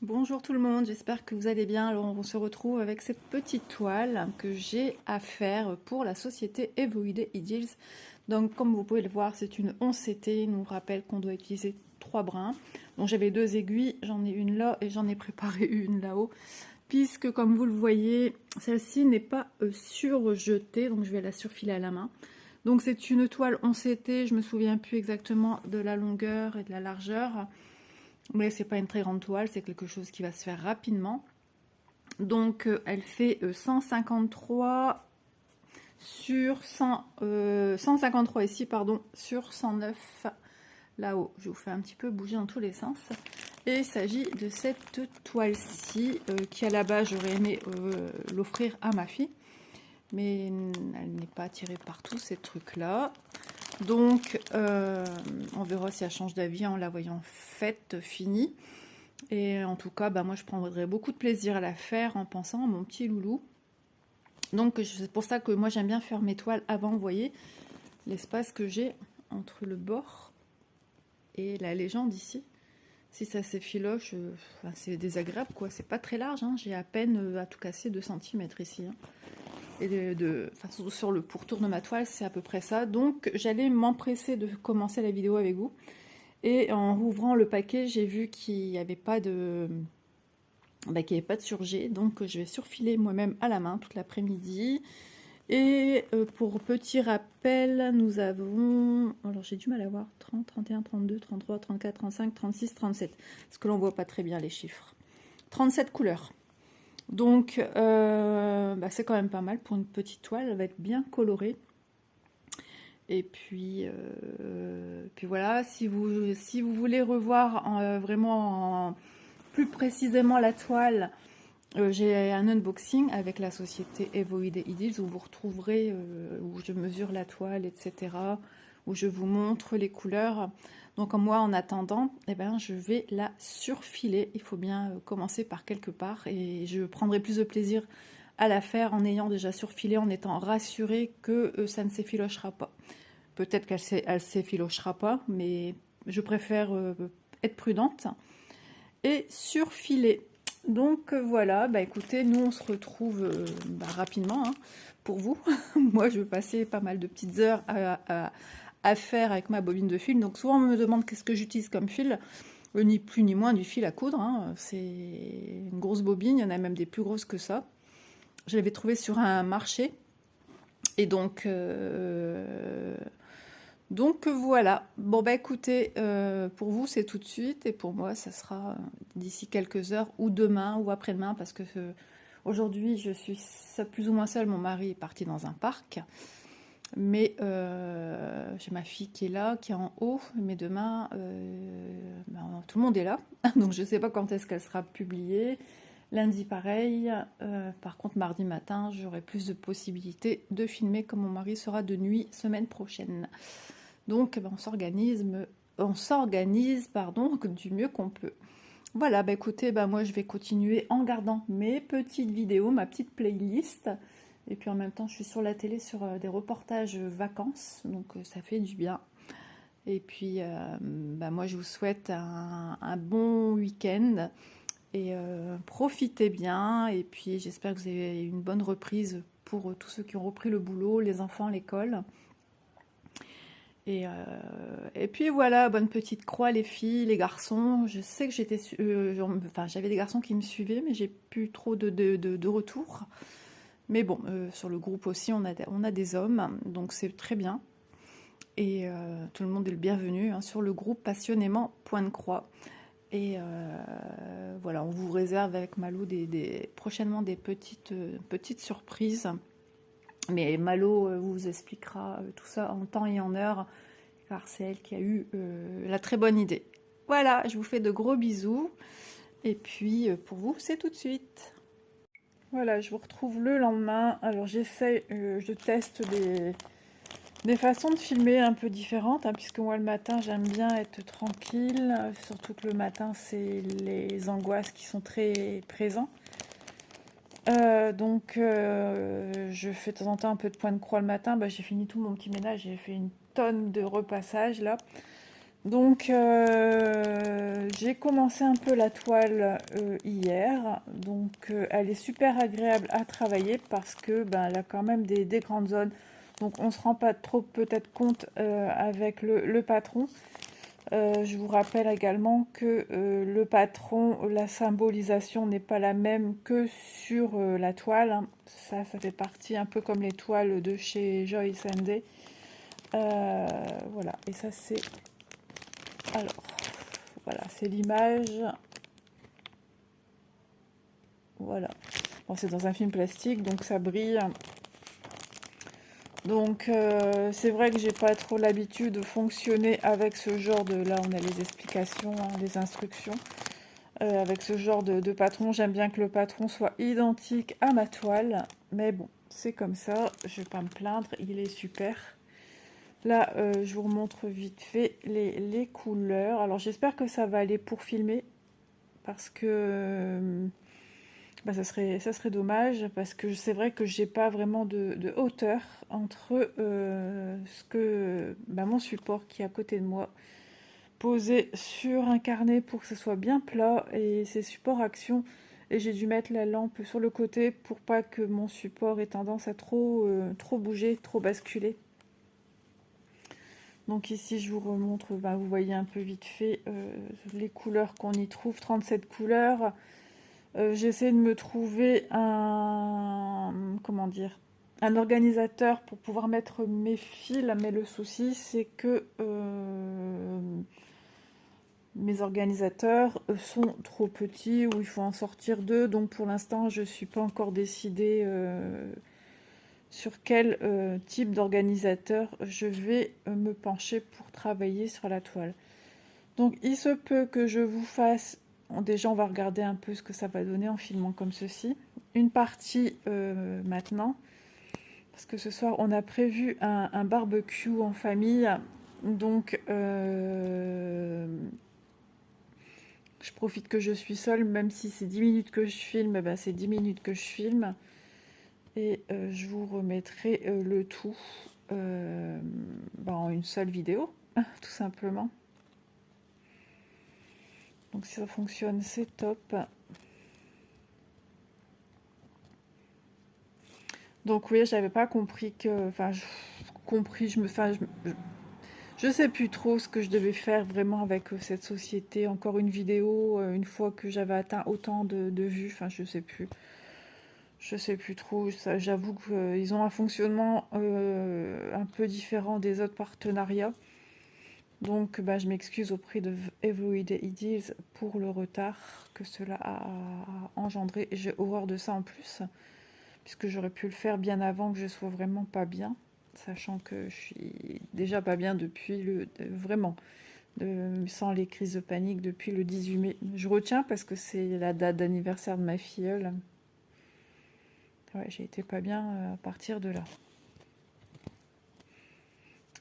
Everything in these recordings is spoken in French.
Bonjour tout le monde, j'espère que vous allez bien. Alors on se retrouve avec cette petite toile que j'ai à faire pour la société Evoide Ideals. Donc comme vous pouvez le voir, c'est une 11CT, il nous rappelle qu'on doit utiliser 3 brins. Donc j'avais 2 aiguilles, j'en ai une là et j'en ai préparé une là-haut. Puisque comme vous le voyez, celle-ci n'est pas surjetée, donc je vais la surfiler à la main. Donc c'est une toile 11CT, je me souviens plus exactement de la longueur et de la largeur. Mais c'est pas une très grande toile, c'est quelque chose qui va se faire rapidement. Donc elle fait 153 sur 100, 153 ici, pardon, sur 109 là-haut. Je vous fais un petit peu bouger dans tous les sens. Et il s'agit de cette toile-ci qui à la base j'aurais aimé l'offrir à ma fille. Mais elle n'est pas attirée par tous ces trucs-là. Donc on verra si elle change d'avis en la voyant faite, finie. Et en tout cas, bah, moi je prendrais beaucoup de plaisir à la faire en pensant à mon petit loulou. Donc c'est pour ça que moi j'aime bien faire mes toiles avant, vous voyez, l'espace que j'ai entre le bord et la légende ici. Si ça s'effiloche, enfin, c'est désagréable quoi, c'est pas très large, hein. J'ai à peine à tout casser 2 cm ici. Hein. Et enfin, sur le pourtour de ma toile, c'est à peu près ça. Donc j'allais m'empresser de commencer la vidéo avec vous. Et en ouvrant le paquet, j'ai vu qu'il n'y avait pas de... qu'il n'y avait pas de surjet, donc je vais surfiler moi-même à la main toute l'après-midi. Et pour petit rappel, nous avons, alors j'ai du mal à voir, 30, 31, 32, 33, 34, 35, 36, 37, parce que l'on voit pas très bien les chiffres. 37 couleurs. Donc c'est quand même pas mal pour une petite toile, elle va être bien colorée. Et puis voilà, si vous voulez revoir vraiment plus précisément la toile, j'ai un unboxing avec la société Evoide Ideals où vous retrouverez, où je mesure la toile, etc., où je vous montre les couleurs. Donc moi, en attendant, eh ben, je vais la surfiler. Il faut bien commencer par quelque part et je prendrai plus de plaisir à la faire en ayant déjà surfilé, en étant rassurée que ça ne s'effilochera pas. Peut-être qu'elle s'effilochera pas, mais je préfère être prudente et surfiler. Donc voilà, bah écoutez, nous on se retrouve rapidement hein, pour vous. Moi je vais passer pas mal de petites heures à faire avec ma bobine de fil. Donc souvent on me demande qu'est-ce que j'utilise comme fil. Ni plus ni moins du fil à coudre. Hein. C'est une grosse bobine, il y en a même des plus grosses que ça. Je l'avais trouvé sur un marché. Et donc voilà. Bon bah écoutez, pour vous c'est tout de suite et pour moi ça sera d'ici quelques heures ou demain ou après-demain parce que aujourd'hui je suis plus ou moins seule. Mon mari est parti dans un parc, mais j'ai ma fille qui est là, qui est en haut. Mais demain, tout le monde est là, donc je ne sais pas quand est-ce qu'elle sera publiée. Lundi pareil. Par contre mardi matin j'aurai plus de possibilités de filmer comme mon mari sera de nuit semaine prochaine. Donc on s'organise du mieux qu'on peut. Voilà, bah écoutez, bah moi je vais continuer en gardant mes petites vidéos, ma petite playlist. Et puis en même temps, je suis sur la télé sur des reportages vacances, donc ça fait du bien. Et puis moi je vous souhaite un bon week-end et profitez bien. Et puis j'espère que vous avez une bonne reprise pour tous ceux qui ont repris le boulot, les enfants, l'école. Et puis voilà, bonne petite croix les filles, les garçons. Je sais que j'avais des garçons qui me suivaient, mais j'ai plus trop de retours. Mais bon, sur le groupe aussi, on a des hommes, donc c'est très bien. Et tout le monde est le bienvenu hein, sur le groupe passionnément point de croix. Et voilà, on vous réserve avec Malou prochainement des petites surprises. Mais Malo vous expliquera tout ça en temps et en heure, car c'est elle qui a eu la très bonne idée. Voilà, je vous fais de gros bisous. Et puis pour vous, c'est tout de suite. Voilà, je vous retrouve le lendemain. Alors je teste des façons de filmer un peu différentes, hein, puisque moi le matin j'aime bien être tranquille, surtout que le matin c'est les angoisses qui sont très présents. Je fais de temps en temps un peu de point de croix le matin. Bah, j'ai fini tout mon petit ménage, j'ai fait une tonne de repassage là. Donc, j'ai commencé un peu la toile hier. Donc, elle est super agréable à travailler parce que ben, elle a quand même des grandes zones. Donc, on ne se rend pas trop peut-être compte avec le patron. Je vous rappelle également que le patron, la symbolisation n'est pas la même que sur la toile, hein. Ça fait partie un peu comme les toiles de chez Joyce and Day. Voilà, et ça c'est... Alors, voilà, c'est l'image. Voilà. Bon, c'est dans un film plastique, donc ça brille. Donc, c'est vrai que j'ai pas trop l'habitude de fonctionner avec ce genre de... Là, on a les explications, hein, les instructions. Avec ce genre de patron, j'aime bien que le patron soit identique à ma toile. Mais bon, c'est comme ça, je vais pas me plaindre, il est super. Là, je vous remontre vite fait les couleurs. Alors, j'espère que ça va aller pour filmer. Parce que bah, ça serait dommage. Parce que c'est vrai que j'ai pas vraiment de hauteur entre ce que mon support qui est à côté de moi, posé sur un carnet pour que ce soit bien plat, et ces supports action. Et j'ai dû mettre la lampe sur le côté pour pas que mon support ait tendance à trop bouger, trop basculer. Donc ici, je vous remontre, vous voyez un peu vite fait les couleurs qu'on y trouve, 37 couleurs. J'essaie de me trouver comment dire, un organisateur pour pouvoir mettre mes fils, mais le souci, c'est que mes organisateurs sont trop petits, ou il faut en sortir deux. Donc pour l'instant, je ne suis pas encore décidée sur quel type d'organisateur je vais me pencher pour travailler sur la toile. Donc il se peut que je vous fasse, déjà on va regarder un peu ce que ça va donner en filmant comme ceci, une partie maintenant, parce que ce soir on a prévu un barbecue en famille. Donc je profite que je suis seule, même si c'est 10 minutes que je filme, c'est 10 minutes que je filme. Et je vous remettrai le tout en une seule vidéo, tout simplement. Donc si ça fonctionne, c'est top. Donc oui, j'avais pas compris que... je sais plus trop ce que je devais faire vraiment avec cette société. Encore une vidéo, une fois que j'avais atteint autant de vues, je sais plus. Je sais plus trop, j'avoue qu'ils ont un fonctionnement un peu différent des autres partenariats. Donc je m'excuse auprès de Everyday Deals pour le retard que cela a engendré. J'ai horreur de ça en plus, puisque j'aurais pu le faire bien avant que je sois vraiment pas bien, sachant que je suis déjà pas bien depuis vraiment, sans les crises de panique, depuis le 18 mai. Je retiens parce que c'est la date d'anniversaire de ma filleule. Ouais, j'ai été pas bien à partir de là.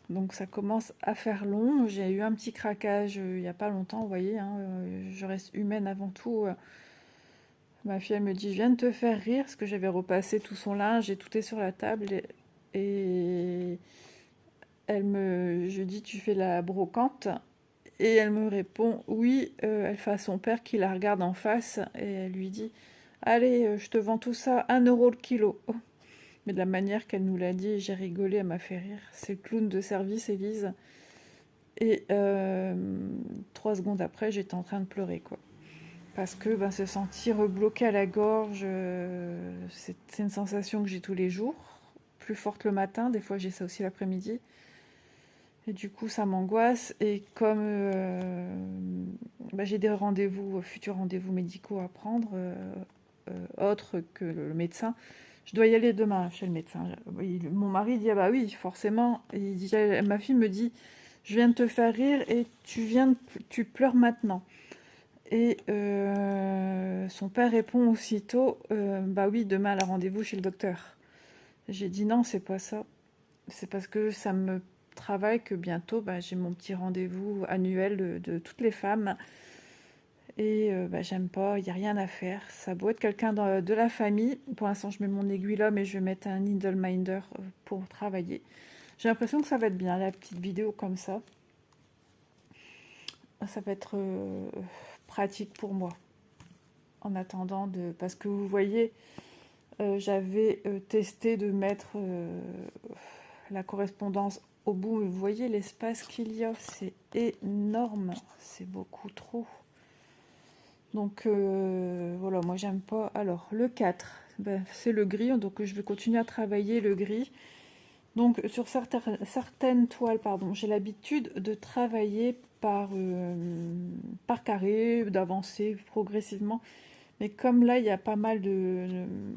Donc ça commence à faire long. J'ai eu un petit craquage il n'y a pas longtemps, vous voyez, hein, je reste humaine avant tout. Ma fille, elle me dit, je viens de te faire rire, parce que j'avais repassé tout son linge et tout est sur la table. Et je dis, tu fais la brocante? Et elle me répond, oui. Elle fait à son père qui la regarde en face, et elle lui dit, allez, je te vends tout ça 1 € le kilo. Mais de la manière qu'elle nous l'a dit, j'ai rigolé, elle m'a fait rire. C'est le clown de service, Élise. Et 3 secondes après, j'étais en train de pleurer, quoi. Parce que se sentir bloqué à la gorge, c'est une sensation que j'ai tous les jours. Plus forte le matin, des fois j'ai ça aussi l'après-midi. Et du coup, ça m'angoisse. Et comme j'ai des rendez-vous, futurs rendez-vous médicaux à prendre, autres que le médecin, je dois y aller demain chez le médecin. Mon mari dit, ah bah oui, forcément. Il dit, ma fille me dit, je viens de te faire rire et tu pleures maintenant. Et son père répond aussitôt, bah oui, demain elle a rendez-vous chez le docteur. J'ai dit non, c'est pas ça. C'est parce que ça me travaille que bientôt, j'ai mon petit rendez-vous annuel de toutes les femmes. Et j'aime pas, il n'y a rien à faire. Ça a beau être quelqu'un de la famille. Pour l'instant, je mets mon aiguille là, mais je vais mettre un needle minder pour travailler. J'ai l'impression que ça va être bien, la petite vidéo comme ça. ça va être pratique pour moi. En attendant de... Parce que vous voyez, j'avais testé de mettre la correspondance au bout. Mais vous voyez l'espace qu'il y a, c'est énorme. C'est beaucoup trop. Donc voilà, moi j'aime pas. Alors le 4, ben, c'est le gris, donc je vais continuer à travailler le gris. Donc sur certaines toiles, pardon, j'ai l'habitude de travailler par carré, d'avancer progressivement. Mais comme là, il y a pas mal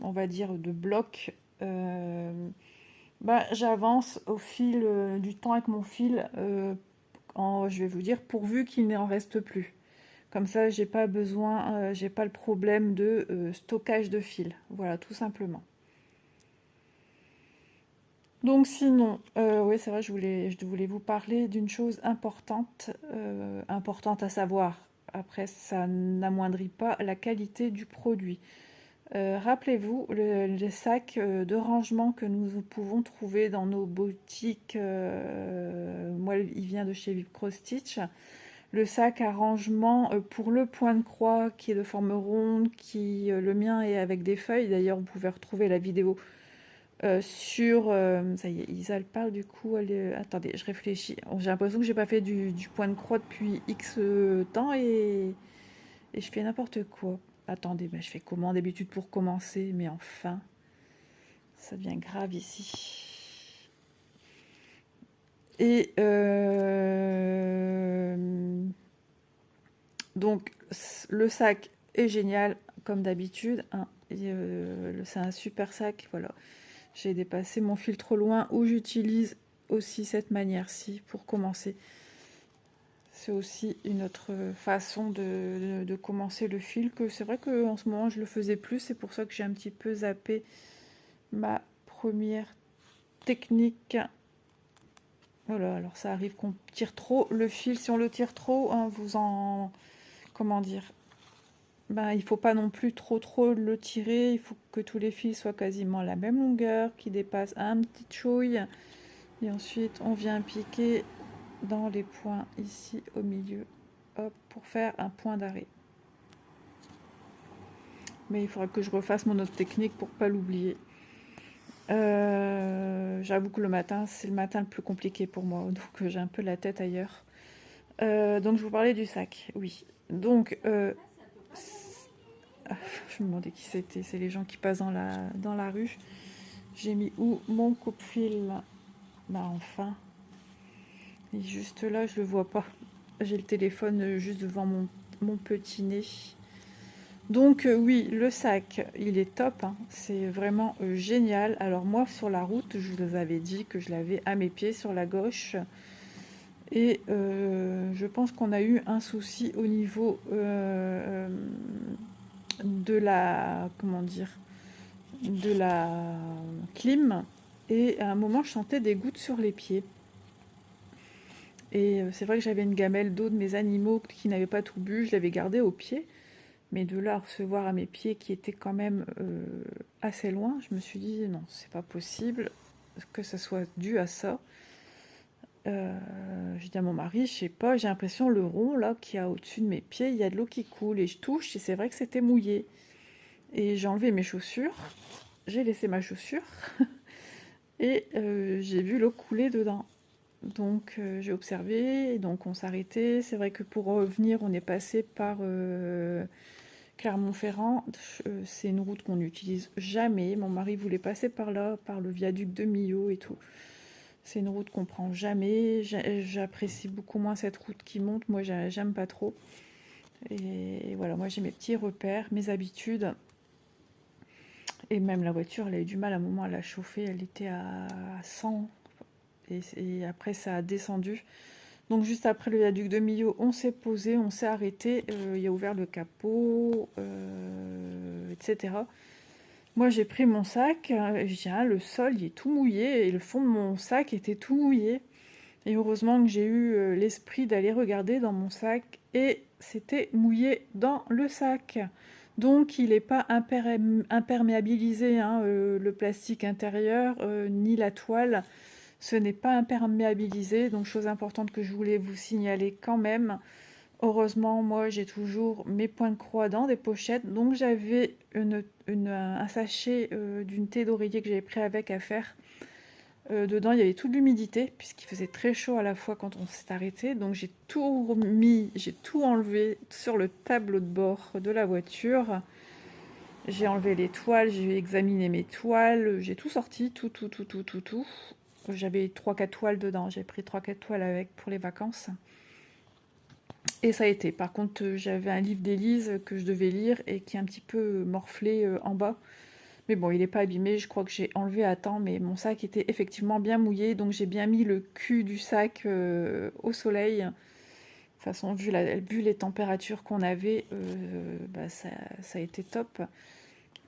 on va dire, de blocs, bah, j'avance au fil du temps avec mon fil, je vais vous dire, pourvu qu'il n'en reste plus. Comme ça, j'ai pas besoin, j'ai pas le problème de stockage de fil. Voilà, tout simplement. Donc sinon, oui, c'est vrai, je voulais vous parler d'une chose importante, importante à savoir. Après, ça n'amoindrit pas la qualité du produit. Rappelez-vous, les sacs de rangement que nous pouvons trouver dans nos boutiques, moi, il vient de chez Cross Stitch. Le sac à rangement pour le point de croix qui est de forme ronde, le mien est avec des feuilles. D'ailleurs, vous pouvez retrouver la vidéo ça y est, Isa parle du coup. Attendez, je réfléchis. J'ai l'impression que j'ai pas fait du point de croix depuis X temps et je fais n'importe quoi. Attendez, ben, je fais comment d'habitude pour commencer, mais enfin, ça devient grave ici. Et donc, le sac est génial, comme d'habitude, hein. C'est un super sac, voilà. J'ai dépassé mon fil trop loin, où j'utilise aussi cette manière-ci pour commencer. C'est aussi une autre façon de commencer le fil, que c'est vrai qu'en ce moment je le faisais plus, c'est pour ça que j'ai un petit peu zappé ma première technique. Voilà, alors ça arrive qu'on tire trop le fil. Si on le tire trop, hein, comment dire, ben, il faut pas non plus trop le tirer. Il faut que tous les fils soient quasiment à la même longueur, qui dépassent un petit chouille. Et ensuite, on vient piquer dans les points ici au milieu, hop, pour faire un point d'arrêt. Mais il faudra que je refasse mon autre technique pour pas l'oublier. J'avoue que le matin, c'est le matin le plus compliqué pour moi, donc j'ai un peu la tête ailleurs. Donc je vous parlais du sac, oui. Donc, je me demandais qui c'était, c'est les gens qui passent dans la rue. J'ai mis où mon coupe-fil? Bah enfin, il est juste là, je le vois pas. J'ai le téléphone juste devant mon petit nez. Donc oui, le sac, il est top, hein. C'est vraiment génial. Alors moi, sur la route, je vous avais dit que je l'avais à mes pieds sur la gauche. Et je pense qu'on a eu un souci au niveau de la, comment dire, de la clim. Et à un moment, je sentais des gouttes sur les pieds. Et c'est vrai que j'avais une gamelle d'eau de mes animaux qui n'avaient pas tout bu, je l'avais gardée au pied. Mais de là à recevoir à mes pieds qui étaient quand même assez loin, je me suis dit non, c'est pas possible que ça soit dû à ça. J'ai dit à mon mari, je sais pas, j'ai l'impression le rond là qui a au-dessus de mes pieds, il y a de l'eau qui coule et je touche et c'est vrai que c'était mouillé. Et j'ai enlevé mes chaussures, j'ai laissé ma chaussure et j'ai vu l'eau couler dedans. Donc j'ai observé, et donc on s'arrêtait. C'est vrai que pour revenir, on est passé par Clermont-Ferrand. C'est une route qu'on n'utilise jamais. Mon mari voulait passer par là, par le viaduc de Millau et tout. C'est une route qu'on prend jamais. J'apprécie beaucoup moins cette route qui monte. Moi, j'aime pas trop. Et voilà, moi j'ai mes petits repères, mes habitudes. Et même la voiture, elle a eu du mal à un moment à la chauffer. Elle était à 100. Et après, ça a descendu. Donc juste après le viaduc de Millau, on s'est posé, on s'est arrêté, il a ouvert le capot, etc. Moi j'ai pris mon sac, je dis, ah, le sol il est tout mouillé et le fond de mon sac était tout mouillé. Et heureusement que j'ai eu l'esprit d'aller regarder dans mon sac et c'était mouillé dans le sac. Donc il n'est pas imperméabilisé, hein, le plastique intérieur, ni la toile. Ce n'est pas imperméabilisé, donc chose importante que je voulais vous signaler quand même. Heureusement, moi, j'ai toujours mes points de croix dans des pochettes. Donc, j'avais un sachet d'une thé d'oreiller que j'avais pris avec à faire. Dedans, il y avait toute l'humidité, puisqu'il faisait très chaud à la fois quand on s'est arrêté. Donc, j'ai tout remis, j'ai tout enlevé sur le tableau de bord de la voiture. J'ai enlevé les toiles, j'ai examiné mes toiles, j'ai tout sorti, tout. J'avais trois quatre toiles dedans, j'ai pris trois quatre toiles avec pour les vacances. Et ça a été. Par contre, j'avais un livre d'Élise que je devais lire et qui est un petit peu morflé en bas. Mais bon, il n'est pas abîmé, je crois que j'ai enlevé à temps, mais mon sac était effectivement bien mouillé, donc j'ai bien mis le cul du sac au soleil. De toute façon, vu les températures qu'on avait, bah, ça a été top.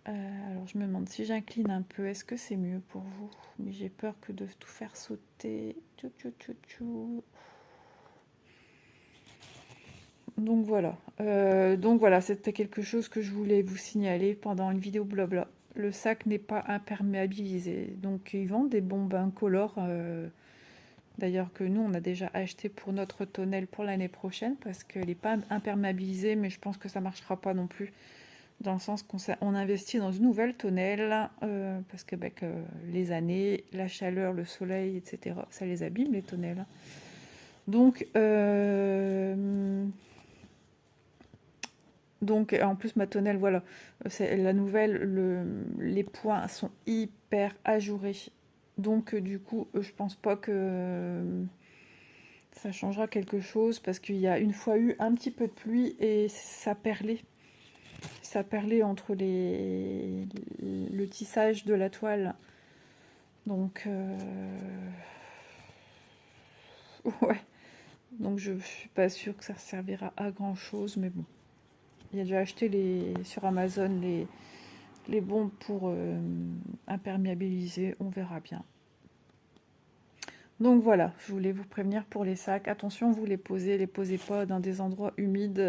Alors je me demande si j'incline un peu, est-ce que c'est mieux pour vous? Mais j'ai peur que de tout faire sauter. Tchou, tchou, tchou, tchou. Donc voilà, c'était quelque chose que je voulais vous signaler pendant une vidéo blabla. Le sac n'est pas imperméabilisé. Donc ils vendent des bombes incolores. D'ailleurs que nous on a déjà acheté pour notre tonnelle pour l'année prochaine parce qu'elle n'est pas imperméabilisée, mais je pense que ça marchera pas non plus. Dans le sens qu'on investit dans une nouvelle tonnelle parce que, bah, que les années, la chaleur, le soleil, etc., ça les abîme les tonnelles. Donc en plus ma tonnelle, voilà, c'est la nouvelle, les points sont hyper ajourés. Donc du coup, je pense pas que ça changera quelque chose parce qu'il y a une fois eu un petit peu de pluie et ça perlait. Ça perlait entre le tissage de la toile. Donc, ouais. Donc, je suis pas sûre que ça servira à grand chose, mais bon. Il a déjà acheté sur Amazon les bombes pour imperméabiliser. On verra bien. Donc voilà, je voulais vous prévenir pour les sacs. Attention, vous les posez pas dans des endroits humides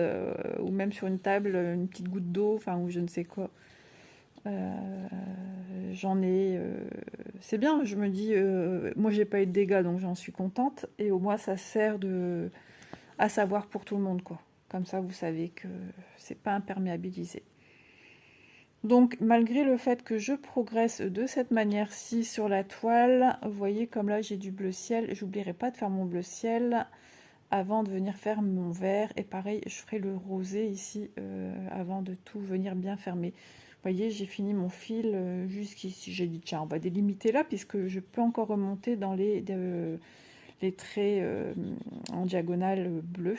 ou même sur une table, une petite goutte d'eau, enfin, ou je ne sais quoi. J'en ai. C'est bien, je me dis, moi j'ai pas eu de dégâts donc j'en suis contente. Et au moins ça sert à savoir pour tout le monde, quoi. Comme ça vous savez que c'est pas imperméabilisé. Donc malgré le fait que je progresse de cette manière-ci sur la toile, vous voyez comme là j'ai du bleu ciel. J'oublierai pas de faire mon bleu ciel avant de venir faire mon vert. Et pareil, je ferai le rosé ici avant de tout venir bien fermer. Vous voyez, j'ai fini mon fil jusqu'ici. J'ai dit, tiens, on va délimiter là, puisque je peux encore remonter dans les traits en diagonale bleu.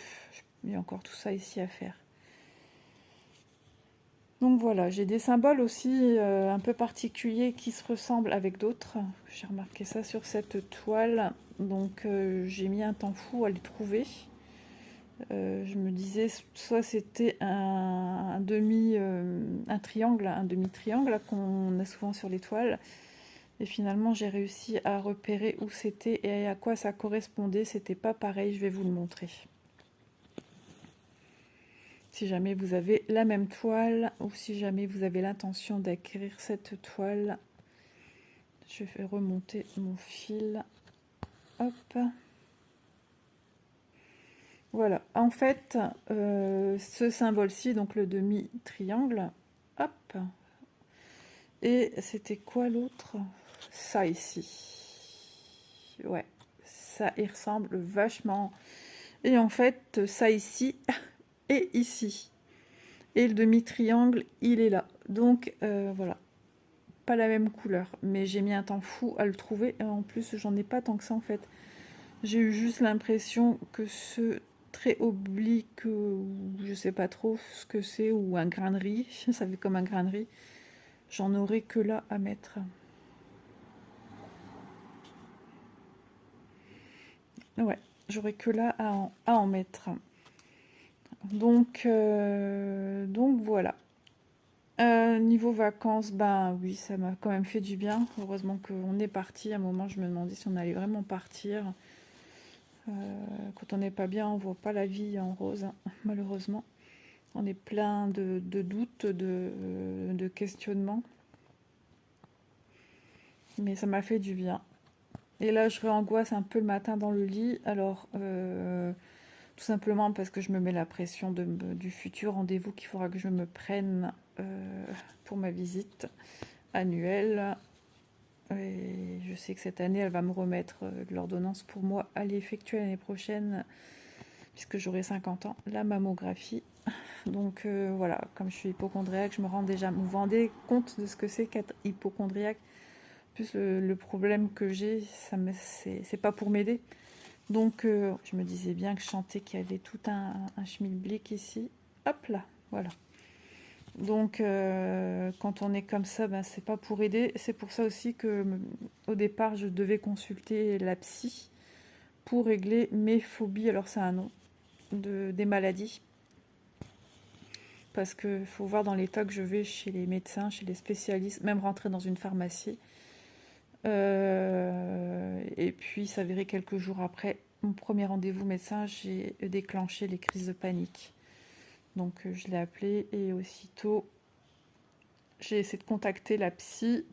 Il y a encore tout ça ici à faire. Donc voilà, j'ai des symboles aussi un peu particuliers qui se ressemblent avec d'autres. J'ai remarqué ça sur cette toile. Donc j'ai mis un temps fou à les trouver. Je me disais, soit c'était un triangle, un demi-triangle qu'on a souvent sur les toiles. Et finalement, j'ai réussi à repérer où c'était et à quoi ça correspondait. C'était pas pareil, je vais vous le montrer. Si jamais vous avez la même toile ou si jamais vous avez l'intention d'acquérir cette toile, je vais remonter mon fil. Hop. Voilà, en fait, ce symbole-ci, donc le demi-triangle, hop, et c'était quoi l'autre? Ça ici. Ouais, ça y ressemble vachement. Et en fait, ça ici et ici. Et le demi-triangle, il est là. Donc, voilà, pas la même couleur. Mais j'ai mis un temps fou à le trouver. Et en plus, j'en ai pas tant que ça, en fait. J'ai eu juste l'impression que ce trait oblique, ou je sais pas trop ce que c'est, ou un grain de riz, ça fait comme un grain de riz, j'en aurais que là à mettre. Ouais, j'aurais que là à en mettre. Donc voilà. Niveau vacances, ben oui, ça m'a quand même fait du bien. Heureusement qu'on est parti. À un moment, je me demandais si on allait vraiment partir. Quand on n'est pas bien, on voit pas la vie en rose, hein, malheureusement. On est plein de doutes, de questionnements. Mais ça m'a fait du bien. Et là, je réangoisse un peu le matin dans le lit. Alors, tout simplement parce que je me mets la pression du futur rendez-vous qu'il faudra que je me prenne pour ma visite annuelle. Et je sais que cette année, elle va me remettre l'ordonnance pour moi à l'effectuer l'année prochaine, puisque j'aurai 50 ans, la mammographie. Donc voilà, comme je suis hypocondriaque, vous vous rendez compte de ce que c'est qu'être hypocondriaque. Plus le problème que j'ai, c'est pas pour m'aider. Donc je me disais bien que je sentais qu'il y avait tout un schmilblick ici. Hop là, voilà. Donc quand on est comme ça, ben, c'est pas pour aider. C'est pour ça aussi que au départ, je devais consulter la psy pour régler mes phobies. Alors c'est un nom des maladies. Parce qu'il faut voir dans l'état que je vais chez les médecins, chez les spécialistes, même rentrer dans une pharmacie. Et puis s'avérer quelques jours après mon premier rendez-vous médecin, j'ai déclenché les crises de panique. Donc je l'ai appelé et aussitôt j'ai essayé de contacter la psy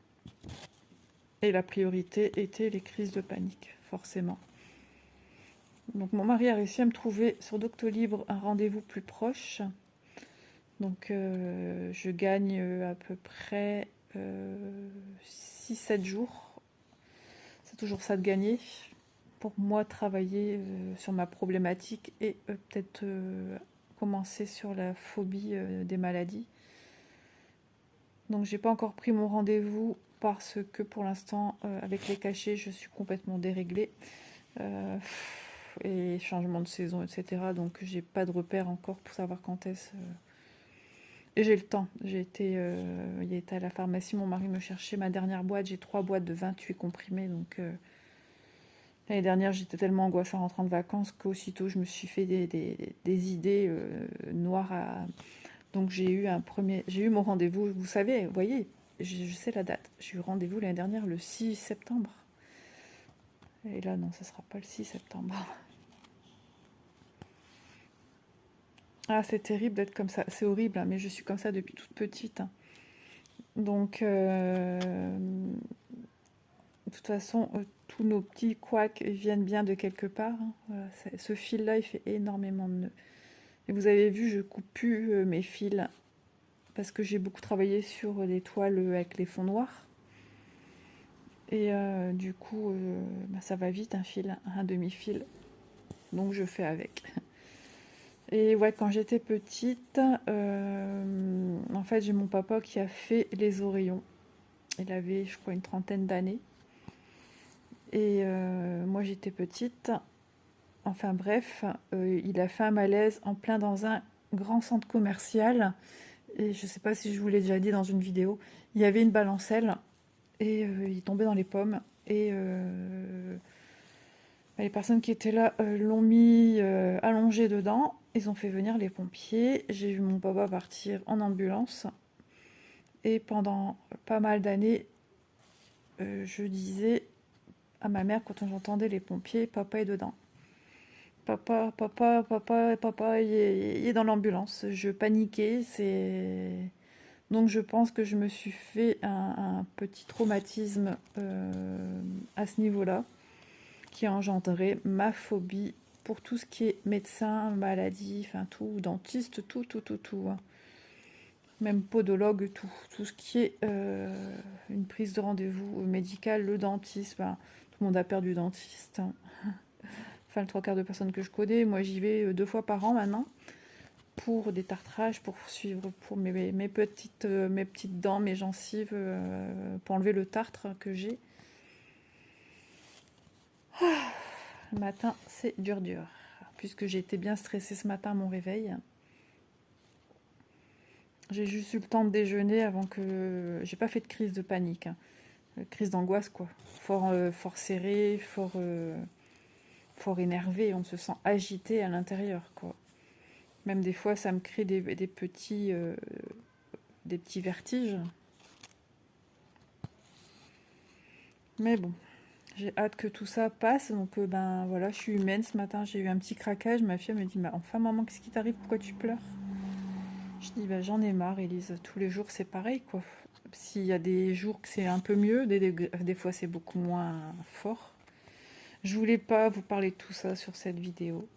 et la priorité était les crises de panique, forcément. Donc mon mari a réussi à me trouver sur Doctolib un rendez-vous plus proche. Donc je gagne à peu près 6-7 jours. C'est toujours ça de gagner. Pour moi, travailler sur ma problématique et peut-être commencer sur la phobie des maladies. Donc j'ai pas encore pris mon rendez-vous parce que pour l'instant, avec les cachets, je suis complètement déréglée. Et changement de saison, etc. Donc j'ai pas de repère encore pour savoir quand est-ce. Et j'ai le temps. Il été à la pharmacie, mon mari me cherchait ma dernière boîte. J'ai 3 boîtes de 28 comprimés. Donc l'année dernière, j'étais tellement angoissée en rentrant de vacances qu'aussitôt je me suis fait des idées noires. Donc j'ai eu mon rendez-vous. Vous savez, vous voyez, je sais la date. J'ai eu rendez-vous l'année dernière le 6 septembre. Et là, non, ce ne sera pas le 6 septembre. Ah, c'est terrible d'être comme ça. C'est horrible, hein, mais je suis comme ça depuis toute petite. Hein. Donc, de toute façon, tous nos petits couacs viennent bien de quelque part. Hein. Voilà, ce fil-là, il fait énormément de nœuds. Et vous avez vu, je coupe plus mes fils parce que j'ai beaucoup travaillé sur les toiles avec les fonds noirs. Et du coup, ça va vite, un fil, un demi-fil. Donc, je fais avec. Et ouais, quand j'étais petite, en fait, j'ai mon papa qui a fait les oreillons. Il avait, je crois, une trentaine d'années. Et moi, j'étais petite. Enfin bref, il a fait un malaise en plein dans un grand centre commercial. Et je ne sais pas si je vous l'ai déjà dit dans une vidéo. Il y avait une balancelle et il tombait dans les pommes. Et les personnes qui étaient là l'ont mis allongé dedans. Ils ont fait venir les pompiers. J'ai vu mon papa partir en ambulance. Et pendant pas mal d'années, je disais à ma mère quand j'entendais les pompiers, papa est dedans. Papa, papa, papa, papa, il est dans l'ambulance. Je paniquais. Donc je pense que je me suis fait un petit traumatisme à ce niveau-là, qui a engendré ma phobie pour tout ce qui est médecin, maladie, enfin tout, dentiste, tout. Hein. Même podologue, tout ce qui est une prise de rendez-vous médical, le dentiste, ben, tout le monde a peur du dentiste. Hein. Enfin, le 3/4 de personnes que je connais, moi j'y vais 2 fois par an maintenant pour des tartrages, pour suivre pour mes petites dents, mes gencives, pour enlever le tartre que j'ai. Le matin, c'est dur. Puisque j'ai été bien stressée ce matin à mon réveil. J'ai juste eu le temps de déjeuner avant que... J'ai pas fait de crise de panique. Hein. Crise d'angoisse, quoi. Fort serré, fort énervé. On se sent agité à l'intérieur, quoi. Même des fois, ça me crée des petits vertiges. Mais bon, j'ai hâte que tout ça passe. Donc, ben voilà, je suis humaine. Ce matin, j'ai eu un petit craquage. Ma fille me dit, bah, enfin maman, qu'est-ce qui t'arrive? Pourquoi tu pleures? Je dis, bah, j'en ai marre, Élise. Tous les jours, c'est pareil, quoi. S'il y a des jours que c'est un peu mieux, des fois, c'est beaucoup moins fort. Je voulais pas vous parler de tout ça sur cette vidéo.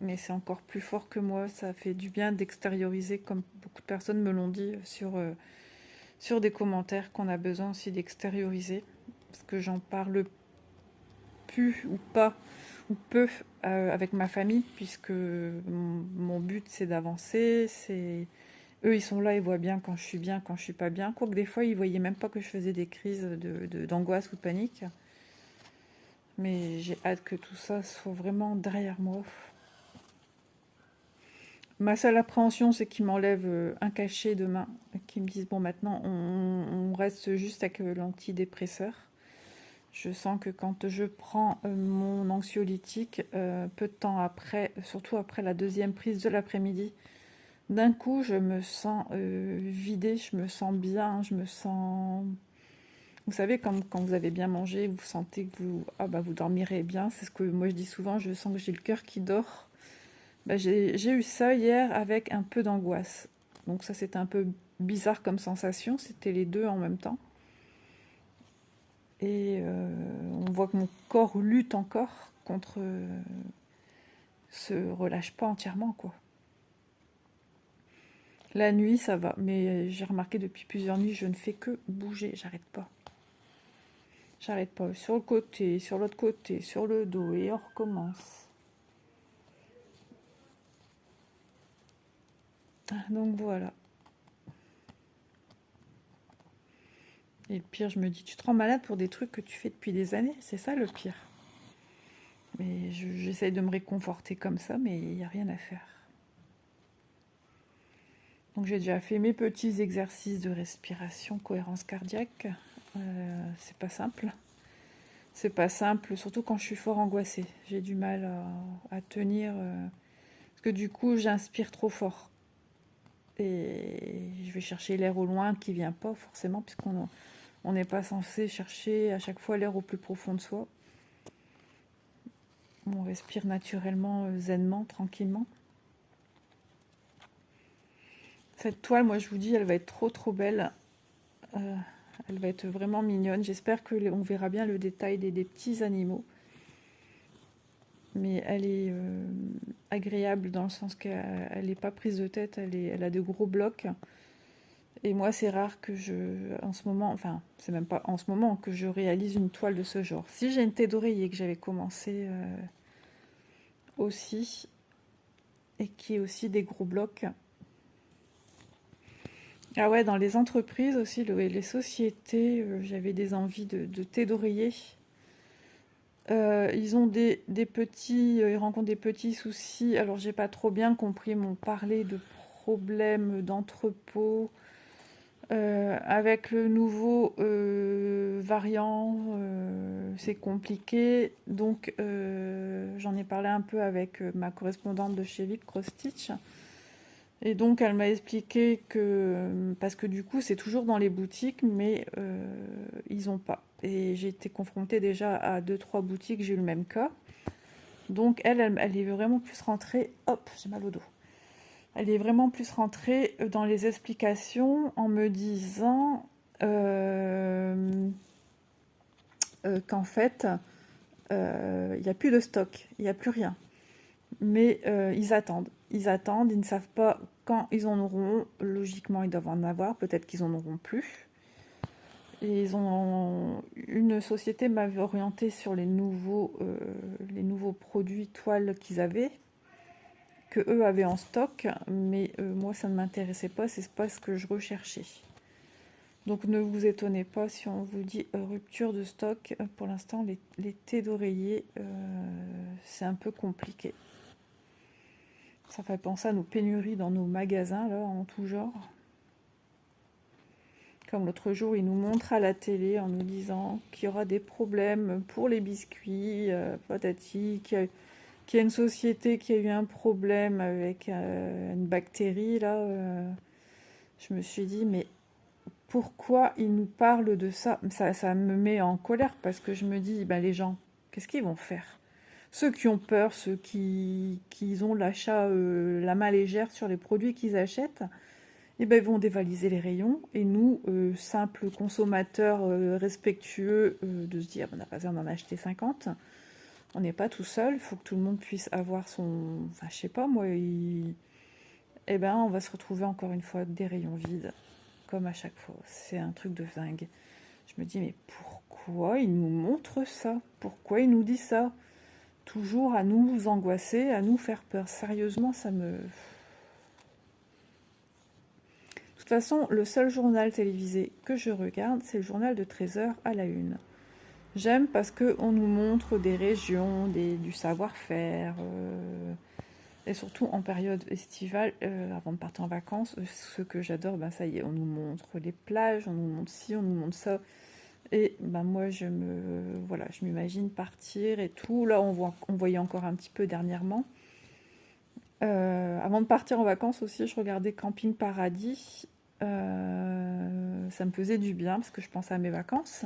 mais c'est encore plus fort que moi. Ça fait du bien d'extérioriser, comme beaucoup de personnes me l'ont dit sur des commentaires, qu'on a besoin aussi d'extérioriser. Parce que j'en parle plus ou pas, ou peu avec ma famille, puisque mon but c'est d'avancer. Eux, ils sont là, ils voient bien quand je suis bien, quand je suis pas bien. Quoique des fois, ils voyaient même pas que je faisais des crises d'angoisse ou de panique. Mais j'ai hâte que tout ça soit vraiment derrière moi. Ma seule appréhension, c'est qu'ils m'enlèvent un cachet demain, qu'ils me disent, bon, maintenant, on reste juste avec l'antidépresseur. Je sens que quand je prends mon anxiolytique, peu de temps après, surtout après la deuxième prise de l'après-midi, d'un coup, je me sens vidée, je me sens bien, je me sens... Vous savez, quand vous avez bien mangé, vous sentez que vous dormirez bien. C'est ce que moi je dis souvent, je sens que j'ai le cœur qui dort. Bah, j'ai eu ça hier avec un peu d'angoisse. Donc ça, c'était un peu bizarre comme sensation. C'était les deux en même temps. Et on voit que mon corps lutte encore contre... se relâche pas entièrement, quoi. La nuit, ça va. Mais j'ai remarqué depuis plusieurs nuits, je ne fais que bouger. J'arrête pas. J'arrête pas. Sur le côté, sur l'autre côté, sur le dos. Et on recommence. Donc voilà. Et le pire, je me dis, tu te rends malade pour des trucs que tu fais depuis des années. C'est ça le pire. Mais j'essaye de me réconforter comme ça, mais il n'y a rien à faire. Donc j'ai déjà fait mes petits exercices de respiration, cohérence cardiaque. C'est pas simple. C'est pas simple, surtout quand je suis fort angoissée. J'ai du mal à tenir, parce que du coup, j'inspire trop fort. Et je vais chercher l'air au loin qui vient pas forcément, puisqu'on n'est pas censé chercher à chaque fois l'air au plus profond de soi. On respire naturellement, zenement, tranquillement. Cette toile, moi je vous dis, elle va être trop belle. Elle va être vraiment mignonne. J'espère qu'on verra bien le détail des petits animaux. Mais elle est agréable dans le sens qu'elle n'est pas prise de tête, elle a de gros blocs. Et moi, c'est rare que en ce moment, enfin, c'est même pas en ce moment que je réalise une toile de ce genre. Si j'ai une thé d'oreiller que j'avais commencé aussi, et qui est aussi des gros blocs. Ah ouais, dans les entreprises aussi, les sociétés, j'avais des envies de thé d'oreiller. Ils ont des petits, ils rencontrent des petits soucis. Alors, j'ai pas trop bien compris. Ils m'ont parlé de problèmes d'entrepôt avec le nouveau variant. C'est compliqué. Donc, j'en ai parlé un peu avec ma correspondante de chez Vic Cross-Stitch. Et donc, elle m'a expliqué que, parce que du coup, c'est toujours dans les boutiques, mais ils n'ont pas. Et j'ai été confrontée déjà à 2-3 boutiques, j'ai eu le même cas. Donc, elle est vraiment plus rentrée. Hop, j'ai mal au dos. Elle est vraiment plus rentrée dans les explications en me disant qu'en fait, il n'y a plus de stock, il n'y a plus rien. Mais ils attendent, ils ne savent pas quand ils en auront. Logiquement, ils doivent en avoir, peut-être qu'ils en auront plus. Et une société m'avait orienté sur les nouveaux produits toiles qu'ils avaient, que eux avaient en stock, mais moi ça ne m'intéressait pas, c'est pas ce que je recherchais. Donc ne vous étonnez pas si on vous dit rupture de stock. Pour l'instant, les thés d'oreiller, c'est un peu compliqué. Ça fait penser à nos pénuries dans nos magasins, là, en tout genre. Comme l'autre jour, ils nous montrent à la télé en nous disant qu'il y aura des problèmes pour les biscuits, patati, qu'il y a une société qui a eu un problème avec une bactérie, là. Je me suis dit, mais pourquoi ils nous parlent de ça? Ça me met en colère, parce que je me dis, ben, les gens, qu'est-ce qu'ils vont faire? Ceux qui ont peur, ceux qui ont l'achat, la main légère sur les produits qu'ils achètent, eh ben, ils vont dévaliser les rayons. Et nous, simples consommateurs respectueux, de se dire on n'a pas besoin d'en acheter 50, On n'est pas tout seul, il faut que tout le monde puisse avoir son... Enfin, je sais pas, moi, eh ben, on va se retrouver encore une fois avec des rayons vides, comme à chaque fois. C'est un truc de dingue. Je me dis, mais pourquoi il nous montre ça? Pourquoi il nous dit ça? Toujours à nous angoisser, à nous faire peur. Sérieusement, ça me... De toute façon, le seul journal télévisé que je regarde, c'est le journal de 13h à la une. J'aime parce qu'on nous montre des régions, du savoir-faire, et surtout en période estivale, avant de partir en vacances, ce que j'adore, ben ça y est, on nous montre les plages, on nous montre ci, on nous montre ça. Et ben moi, voilà, je m'imagine partir et tout. Là, on voyait encore un petit peu dernièrement. Avant de partir en vacances aussi, je regardais Camping Paradis. Ça me faisait du bien parce que je pensais à mes vacances.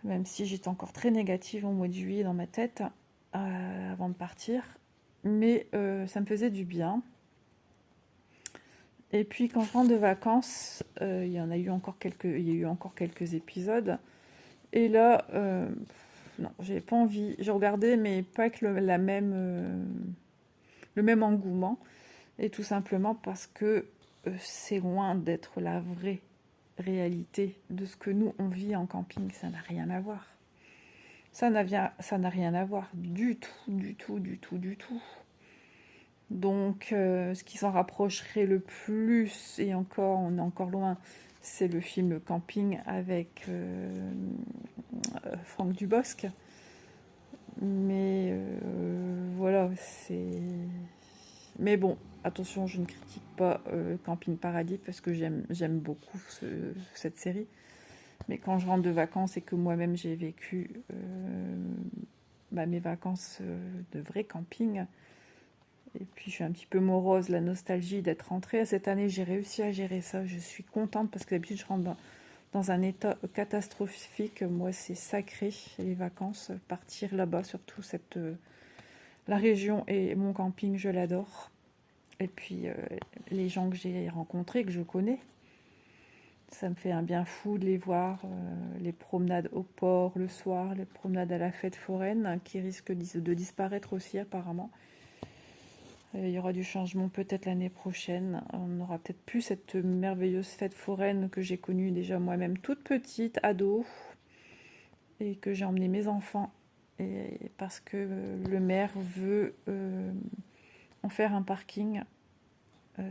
Même si j'étais encore très négative au mois de juillet dans ma tête, avant de partir. Mais ça me faisait du bien. Et puis quand je rentre de vacances, il y a eu encore quelques épisodes. Et là, non, j'avais pas envie. J'ai regardé, mais pas avec le même engouement. Et tout simplement parce que c'est loin d'être la vraie réalité de ce que nous, on vit en camping. Ça n'a rien à voir. Ça n'a rien à voir du tout, du tout, du tout, du tout. Donc, ce qui s'en rapprocherait le plus, et encore, on est encore loin, c'est le film Camping avec Franck Dubosc. Mais voilà, c'est... Mais bon, attention, je ne critique pas Camping Paradis parce que j'aime beaucoup cette série. Mais quand je rentre de vacances et que moi-même j'ai vécu mes vacances de vrai camping, et puis je suis un petit peu morose, la nostalgie d'être rentrée. Cette année, j'ai réussi à gérer ça. Je suis contente parce que d'habitude, je rentre dans un état catastrophique. Moi, c'est sacré, les vacances. Partir là-bas, surtout la région et mon camping, je l'adore. Et puis, les gens que j'ai rencontrés, que je connais, ça me fait un bien fou de les voir. Les promenades au port le soir, les promenades à la fête foraine, hein, qui risquent de disparaître aussi apparemment. Il y aura du changement peut-être l'année prochaine. On n'aura peut-être plus cette merveilleuse fête foraine que j'ai connue déjà moi-même toute petite, ado, et que j'ai emmené mes enfants. Et parce que le maire veut en faire un parking.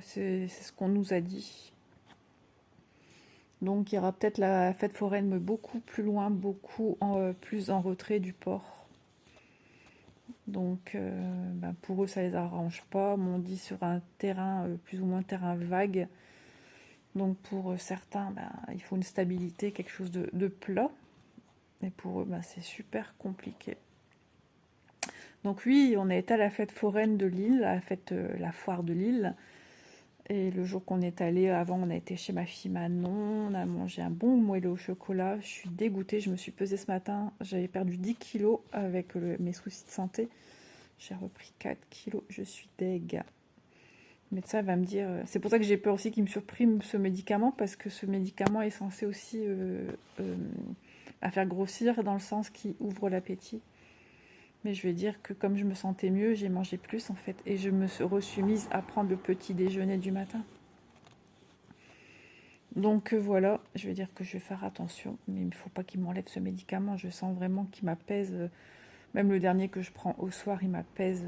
C'est ce qu'on nous a dit. Donc il y aura peut-être la fête foraine, mais beaucoup plus loin, plus en retrait du port. Donc pour eux, ça les arrange pas. On dit sur un terrain, plus ou moins terrain vague. Donc pour certains, il faut une stabilité, quelque chose de plat. Et pour eux, c'est super compliqué. Donc oui, on a été à la fête foraine de Lille, la foire de Lille. Et le jour qu'on est allé, avant, on a été chez ma fille Manon, on a mangé un bon moelleux au chocolat. Je suis dégoûtée, je me suis pesée ce matin. J'avais perdu 10 kilos avec mes soucis de santé. J'ai repris 4 kilos, je suis deg. Le médecin va me dire... C'est pour ça que j'ai peur aussi qu'il me supprime ce médicament, parce que ce médicament est censé aussi faire grossir, dans le sens qui ouvre l'appétit. Mais je vais dire que comme je me sentais mieux, j'ai mangé plus en fait. Et je me suis mise à prendre le petit déjeuner du matin. Donc voilà, je vais dire que je vais faire attention. Mais il ne faut pas qu'il m'enlève ce médicament. Je sens vraiment qu'il m'apaise. Même le dernier que je prends au soir, il m'apaise.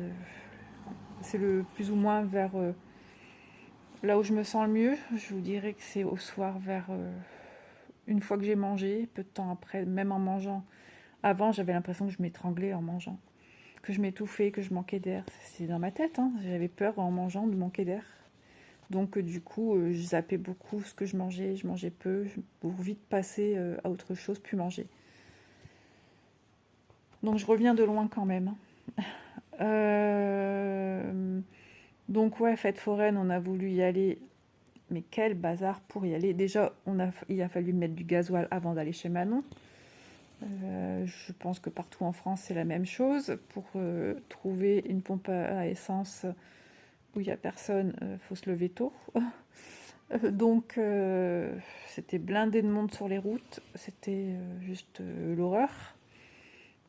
C'est le plus ou moins vers... là où je me sens le mieux, je vous dirais que c'est au soir vers... une fois que j'ai mangé, peu de temps après, même en mangeant. Avant, j'avais l'impression que je m'étranglais en mangeant. Que je m'étouffais, que je manquais d'air. C'est dans ma tête, hein. J'avais peur en mangeant de manquer d'air. Donc du coup, je zappais beaucoup ce que je mangeais peu, pour vite passer à autre chose, puis manger. Donc je reviens de loin quand même. Donc ouais, fête foraine, on a voulu y aller, mais quel bazar pour y aller. Déjà, il a fallu mettre du gasoil avant d'aller chez Manon. Je pense que partout en France, c'est la même chose. Pour trouver une pompe à essence où il n'y a personne, faut se lever tôt. Donc, c'était blindé de monde sur les routes. C'était juste l'horreur.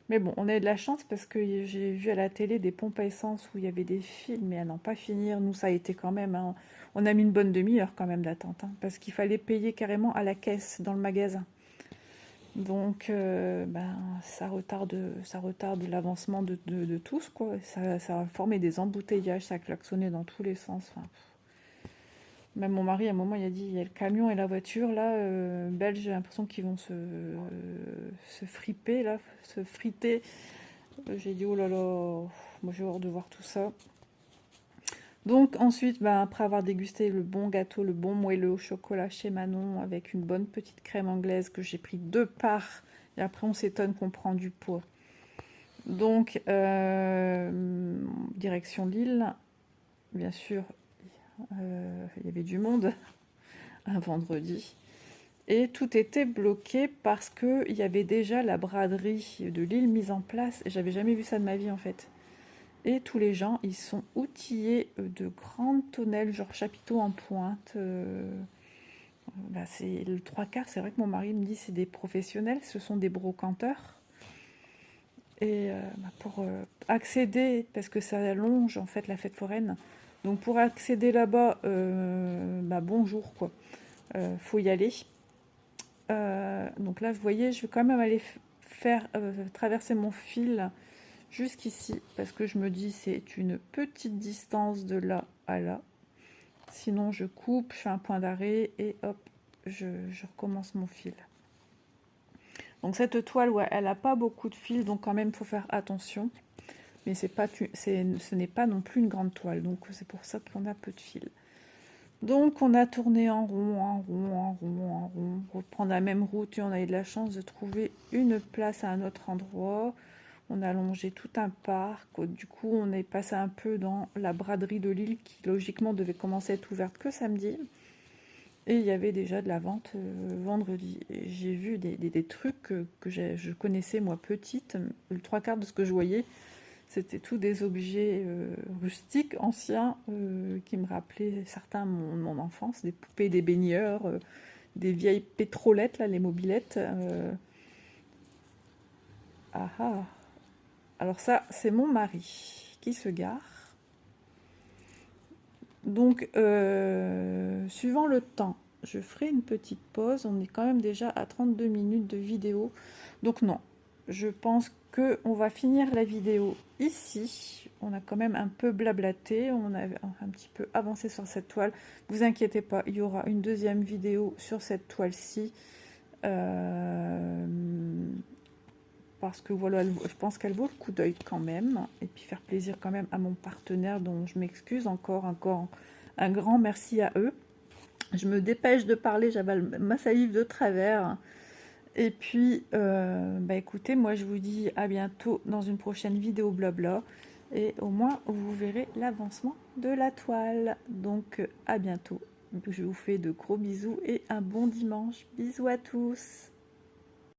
Mais bon, on a eu de la chance parce que j'ai vu à la télé des pompes à essence où il y avait des fils, mais à n'en pas finir. Nous, ça a été quand même, hein, on a mis une bonne demi-heure quand même d'attente, hein, parce qu'il fallait payer carrément à la caisse dans le magasin. Donc, ben, ça retarde l'avancement de tous, quoi. Ça a formé des embouteillages, ça a klaxonné dans tous les sens. Enfin, même mon mari, à un moment, il a dit, il y a le camion et la voiture, là, belge, j'ai l'impression qu'ils vont se friper, là, se friter. J'ai dit, oh là là, moi j'ai hors de voir tout ça. Donc ensuite, ben, après avoir dégusté le bon gâteau, le bon moelleux au chocolat chez Manon, avec une bonne petite crème anglaise que j'ai pris 2 parts, et après on s'étonne qu'on prend du poids. Donc, direction Lille, bien sûr, il y avait du monde un vendredi. Et tout était bloqué parce qu'il y avait déjà la braderie de Lille mise en place. Et j'avais jamais vu ça de ma vie en fait. Et tous les gens, ils sont outillés de grandes tonnelles, genre chapiteaux en pointe. Bah, c'est le 3/4, c'est vrai que mon mari me dit c'est des professionnels, ce sont des brocanteurs. Et bah, pour accéder, parce que ça allonge en fait la fête foraine, donc pour accéder là-bas, bah, bonjour quoi, faut y aller. Donc là, vous voyez, je vais quand même aller faire traverser mon fil jusqu'ici, parce que je me dis c'est une petite distance de là à là. Sinon, je coupe, je fais un point d'arrêt et hop, je recommence mon fil. Donc cette toile, ouais, elle n'a pas beaucoup de fil, donc quand même, il faut faire attention. Mais ce n'est pas non plus une grande toile, donc c'est pour ça qu'on a peu de fil. Donc on a tourné en rond, en rond, en rond, en rond, reprendre la même route et on a eu de la chance de trouver une place à un autre endroit. On a longé tout un parc, du coup on est passé un peu dans la braderie de Lille qui logiquement devait commencer à être ouverte que samedi. Et il y avait déjà de la vente vendredi. J'ai vu des trucs que je connaissais moi petite, le 3/4 de ce que je voyais. C'était tous des objets rustiques, anciens, qui me rappelaient certains mon enfance, des poupées, des baigneurs, des vieilles pétrolettes, là, les mobilettes. Ah ah. Alors ça, c'est mon mari qui se gare. Donc, suivant le temps, je ferai une petite pause. On est quand même déjà à 32 minutes de vidéo. Donc non, je pense qu'on va finir la vidéo ici. On a quand même un peu blablaté, on a un petit peu avancé sur cette toile. Vous inquiétez pas, il y aura une deuxième vidéo sur cette toile-ci. Parce que voilà, je pense qu'elle vaut le coup d'œil quand même. Et puis faire plaisir quand même à mon partenaire, dont je m'excuse encore un grand merci à eux. Je me dépêche de parler, j'avale ma salive de travers. Et puis, bah écoutez, moi je vous dis à bientôt dans une prochaine vidéo blabla. Et au moins, vous verrez l'avancement de la toile. Donc, à bientôt. Je vous fais de gros bisous et un bon dimanche. Bisous à tous.